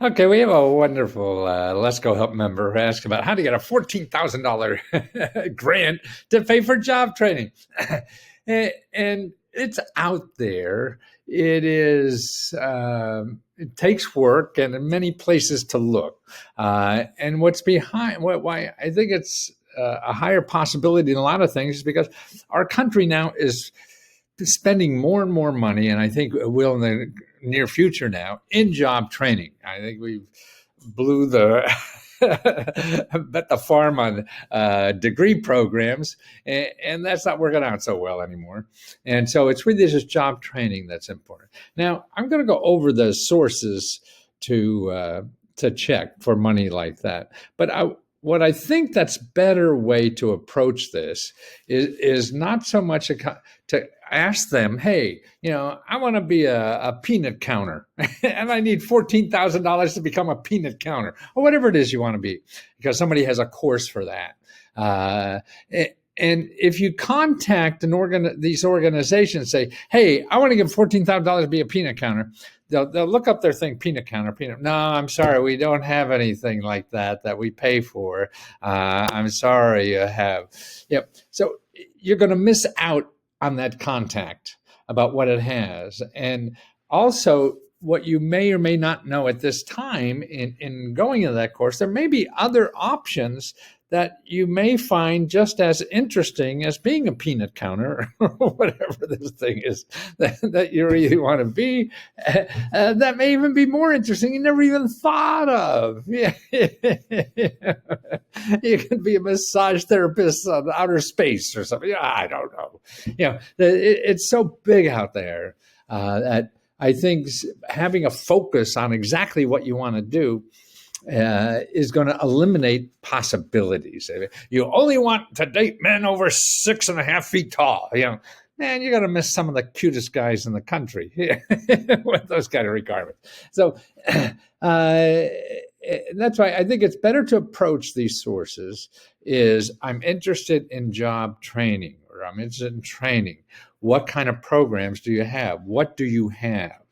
Okay, we have a wonderful Lesko Help member who asked about how to get a $14,000 grant to pay for job training. And it's out there. It takes work and in many places to look. And what's behind, why I think it's a higher possibility than a lot of things is because our country now is spending more and more money, and I think will in the near future now, in job training. I think we blew the bet the farm on degree programs, and that's not working out so well anymore. And so it's really just job training that's important. Now I'm going to go over the sources to check for money like that, but what I think that's better way to approach this is not so much to ask them, hey, I want to be a peanut counter and I need $14,000 to become a peanut counter or whatever it is you want to be, because somebody has a course for that. And if you contact these organizations, say, hey, I want to give $14,000 to be a peanut counter, they'll look up their thing, peanut counter, peanut. No, I'm sorry, we don't have anything like that we pay for. I'm sorry, you have. Yep. So you're going to miss out on that contact about what it has. And also, what you may or may not know at this time in going into that course, there may be other options that you may find just as interesting as being a peanut counter or whatever this thing is that you really want to be. That may even be more interesting you never even thought of. Yeah. You could be a massage therapist on outer space or something. I don't know. It's so big out there that I think having a focus on exactly what you want to do is going to eliminate possibilities. You only want to date men over 6.5 feet tall. Man, you're going to miss some of the cutest guys in the country with those kind of requirements. So that's why I think it's better to approach these sources is I'm interested in job training, or I'm interested in training. What kind of programs do you have? What do you have?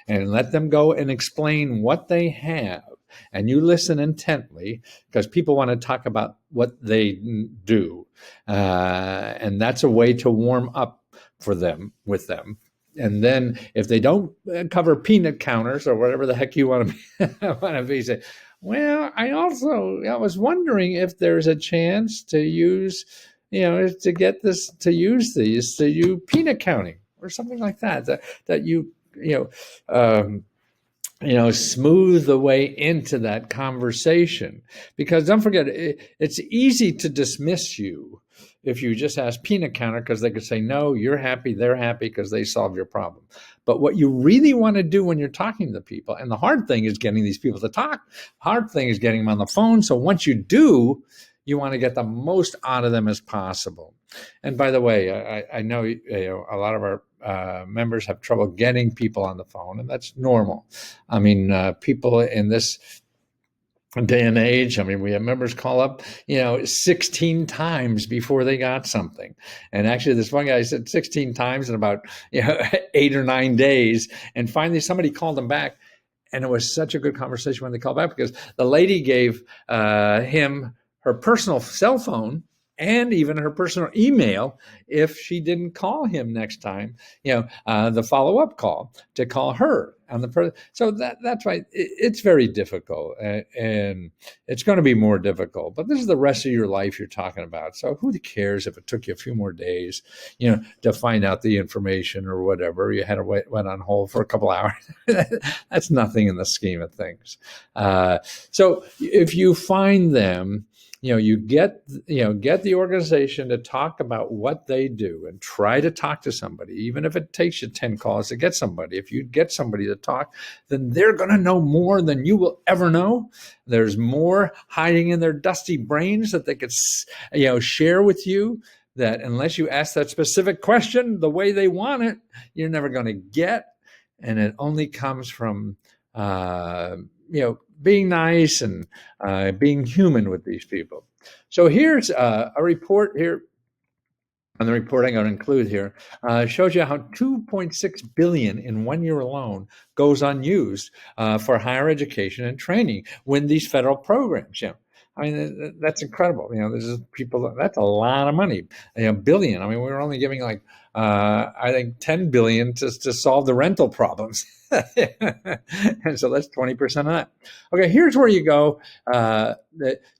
And let them go and explain what they have. And you listen intently, because people want to talk about what they do. And that's a way to warm up with them. And then if they don't cover peanut counters or whatever the heck you want to be, say, well, I was wondering if there's a chance to use, to get this, to use these to do peanut counting or something like that, that smooth the way into that conversation. Because don't forget, it's easy to dismiss you if you just ask peanut counter, because they could say, no, you're happy, they're happy because they solved your problem. But what you really want to do when you're talking to people, and the hard thing is getting these people to talk, hard thing is getting them on the phone. So once you do, you want to get the most out of them as possible. And by the way, I know a lot of our members have trouble getting people on the phone, and that's normal. I mean, people in this day and age, we have members call up, 16 times before they got something. And actually, this one guy said 16 times in about 8 or 9 days. And finally, somebody called him back. And it was such a good conversation when they called back, because the lady gave him her personal cell phone and even her personal email if she didn't call him next time, the follow-up call to call her on the so that's why it's very difficult, and it's going to be more difficult. But this is the rest of your life you're talking about. So who cares if it took you a few more days, to find out the information or whatever? You had to wait on hold for a couple hours. That's nothing in the scheme of things. So if you find them, you get the organization to talk about what they do and try to talk to somebody, even if it takes you 10 calls to get somebody. If you get somebody to talk, then they're going to know more than you will ever know. There's more hiding in their dusty brains that they could, share with you, that unless you ask that specific question the way they want it, you're never going to get. And it only comes from, being nice and being human with these people. So here's a report here And the report I'm going to include here shows you how 2.6 billion in 1 year alone goes unused for higher education and training when these federal programs. I mean, that's incredible. This is people. That's a lot of money. Billion. I mean, we were only giving like I think 10 billion to solve the rental problems. And so that's 20% of that. Okay, here's where you go.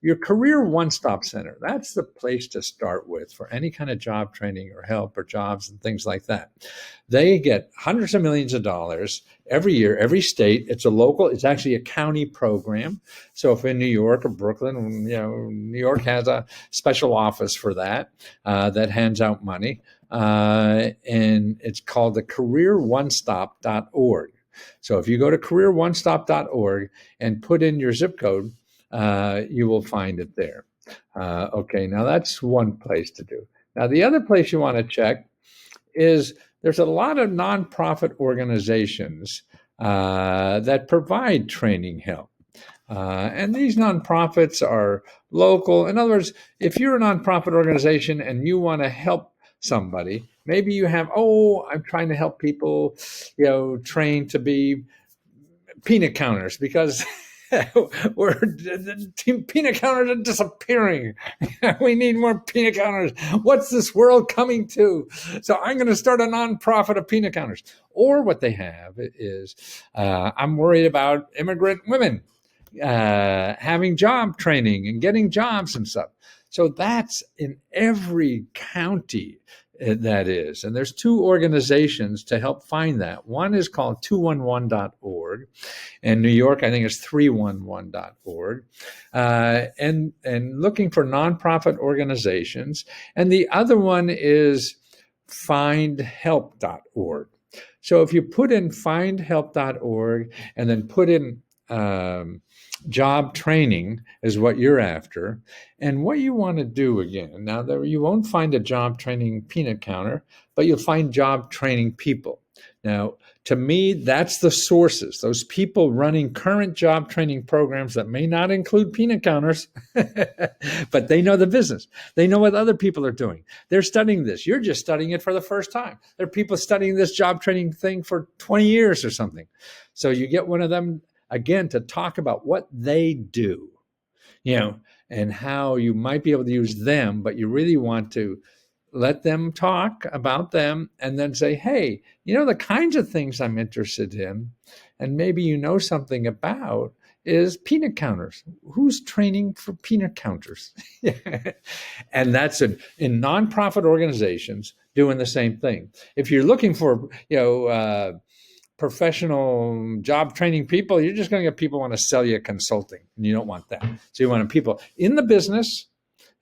Your Career One-Stop Center. That's the place to start with for any kind of job training or help or jobs and things like that. They get hundreds of millions of dollars every year, every state. It's actually a county program. So if in New York or Brooklyn, New York has a special office for that hands out money. And it's called the CareerOneStop.org. So if you go to CareerOneStop.org and put in your zip code, you will find it there. Okay, now that's one place to do. Now the other place you want to check is there's a lot of nonprofit organizations that provide training help. And these nonprofits are local. In other words, if you're a nonprofit organization and you want to help somebody, maybe you have, I'm trying to help people, train to be peanut counters because peanut counters are disappearing. We need more peanut counters. What's this world coming to? So I'm going to start a nonprofit of peanut counters. Or what they have is, I'm worried about immigrant women having job training and getting jobs and stuff. So that's in every county that is. And there's two organizations to help find that. One is called 211.org. And New York, I think it's 311.org. And looking for nonprofit organizations. And the other one is findhelp.org. So if you put in findhelp.org and then put in job training is what you're after. And what you want to do again, now you won't find a job training peanut counter, but you'll find job training people. Now, to me, that's the sources, those people running current job training programs that may not include peanut counters, but they know the business. They know what other people are doing. They're studying this. You're just studying it for the first time. There are people studying this job training thing for 20 years or something. So you get one of them, again, to talk about what they do, and how you might be able to use them, but you really want to let them talk about them and then say, hey, the kinds of things I'm interested in, and maybe something about, is peanut counters. Who's training for peanut counters? And that's in nonprofit organizations doing the same thing. If you're looking for, professional job training people, you're just going to get people who want to sell you consulting, and you don't want that. So you want people in the business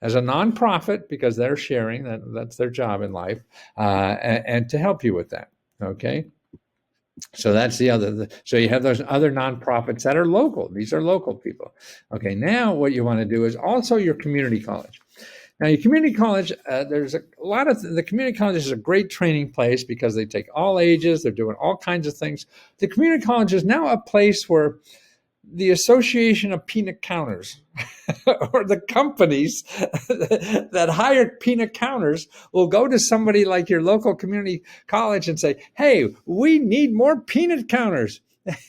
as a nonprofit because they're sharing, that's their job in life, and to help you with that. Okay. So that's the other. So you have those other nonprofits that are local. These are local people. Okay. Now what you want to do is also your community college. Now, your community college, there's a lot of the community college is a great training place because they take all ages. They're doing all kinds of things. The community college is now a place where the Association of Peanut Counters or the companies that hire peanut counters will go to somebody like your local community college and say, hey, we need more peanut counters.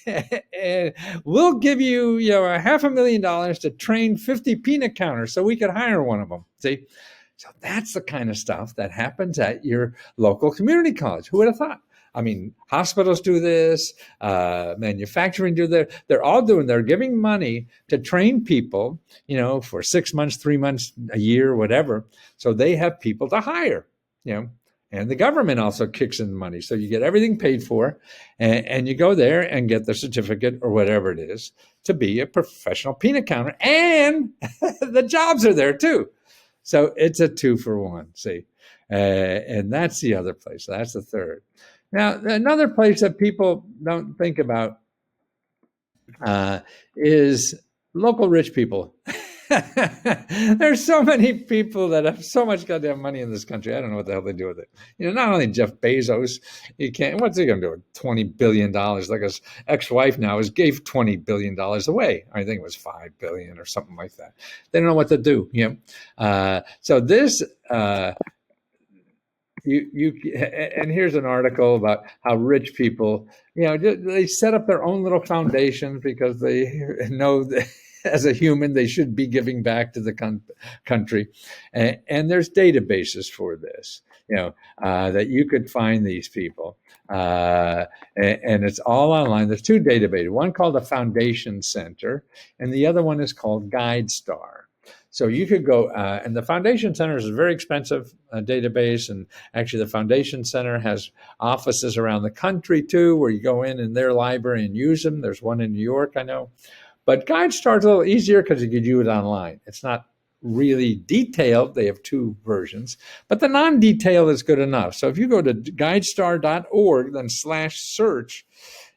And we'll give you, $500,000 to train 50 peanut counters so we could hire one of them. See? So that's the kind of stuff that happens at your local community college. Who would have thought? I mean, hospitals do this, manufacturing do that. They're giving money to train people, for 6 months, 3 months, a year, whatever. So they have people to hire, and the government also kicks in money. So you get everything paid for, and you go there and get the certificate or whatever it is to be a professional peanut counter. And the jobs are there too. So it's a 2-for-1, see. And that's the other place. That's the third. Now, another place that people don't think about is local rich people. There's so many people that have so much goddamn money in this country. I don't know what the hell they do with it. Not only Jeff Bezos, what's he going to do with $20 billion? Like his ex-wife now gave $20 billion away. I think it was $5 billion or something like that. They don't know what to do. So this and here's an article about how rich people, they set up their own little foundations because they know that as a human they should be giving back to the country, and there's databases for this, that you could find these people, and it's all online. There's two databases, one called the Foundation Center, and the other one is called GuideStar. So you could go, and the Foundation Center is a very expensive database. And actually, the Foundation Center has offices around the country too, where you go in their library and use them. There's one in New York, I know. But GuideStar is a little easier because you could do it online. It's not really detailed. They have two versions, but the non-detailed is good enough. So if you go to guidestar.org, then /search,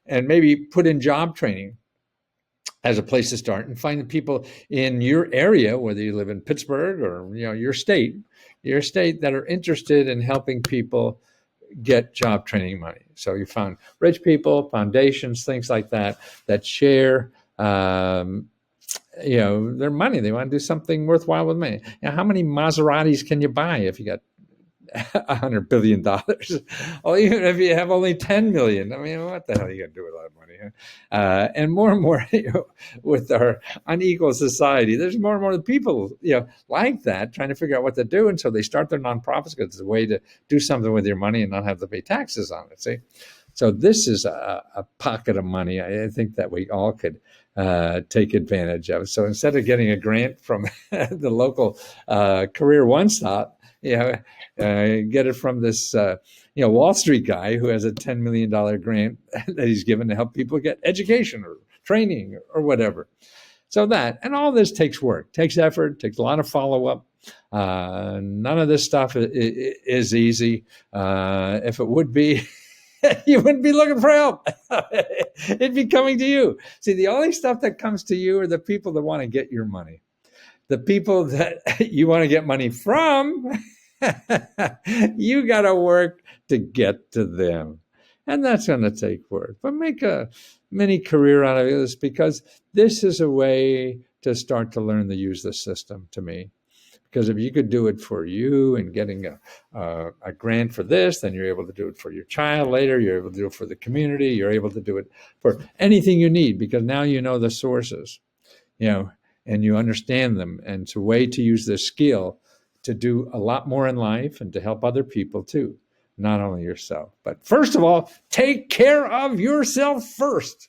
and maybe put in job training as a place to start, and find the people in your area, whether you live in Pittsburgh or your state that are interested in helping people get job training money. So you found rich people, foundations, things like that share their money. They want to do something worthwhile with money. How many Maseratis can you buy if you got $100 billion? Well, even if you have only 10 million, I mean, what the hell are you going to do with a lot of money? Huh? And more, with our unequal society, there's more and more people, like that, trying to figure out what to do. And so they start their nonprofits because it's a way to do something with your money and not have to pay taxes on it. See? So this is a pocket of money I think that we all could take advantage of. So instead of getting a grant from the local CareerOneStop, get it from this, Wall Street guy who has a $10 million grant that he's given to help people get education or training or whatever. So and all this takes work, takes effort, takes a lot of follow-up. None of this stuff is easy. If it would be, you wouldn't be looking for help. It'd be coming to you. See, the only stuff that comes to you are the people that want to get your money. The people that you want to get money from, you got to work to get to them. And that's going to take work. But make a mini career out of this, because this is a way to start to learn to use the system, to me. Because if you could do it for you and getting a grant for this, then you're able to do it for your child later. You're able to do it for the community. You're able to do it for anything you need, because now you know the sources, and you understand them. And it's a way to use this skill to do a lot more in life and to help other people too, not only yourself. But first of all, take care of yourself first.